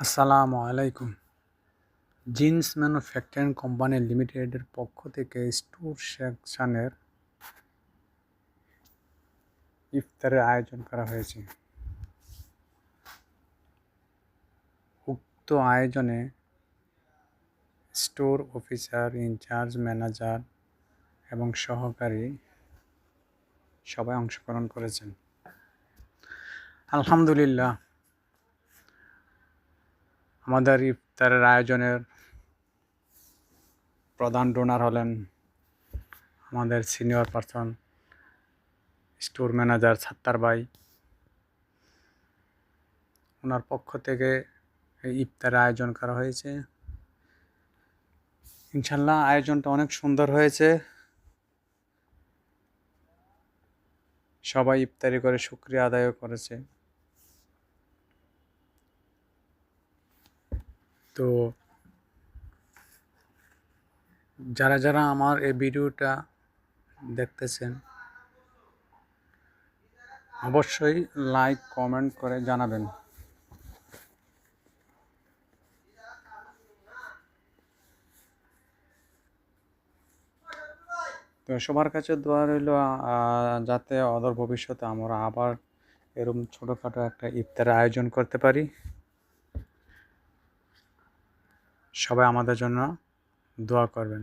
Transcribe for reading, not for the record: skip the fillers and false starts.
আসসালামু আলাইকুম। Jeans manufacturing company লিমিটেডের পক্ষ থেকে স্টোর সেকশনের ইফতারের আয়োজন করা হয়েছে। উক্ত আয়োজনে স্টোর অফিসার, ইনচার্জ, ম্যানেজার এবং সহকারী সবাই অংশগ্রহণ করেছেন। আলহামদুলিল্লাহ, আমাদের ইফতারের আয়োজনের প্রধান ডোনার হলেন আমাদের senior person store manager Sattar ভাই। ওনার পক্ষ থেকে এই ইফতারের আয়োজন করা হয়েছে। ইনশাল্লাহ আয়োজনটা অনেক সুন্দর হয়েছে। সবাই ইফতারি করে শুকরিয়া আদায় করেছে। তো যারা যারা আমার এই ভিডিওটা দেখতেছেন, অবশ্যই লাইক কমেন্ট করে জানাবেন। তো সবার কাছে দোয়া রইল যাতে অদূর ভবিষ্যতে আমরা আবার এরকম ছোটোখাটো একটা ইফতারের আয়োজন করতে পারি। সবাই আমাদের জন্য দোয়া করবেন।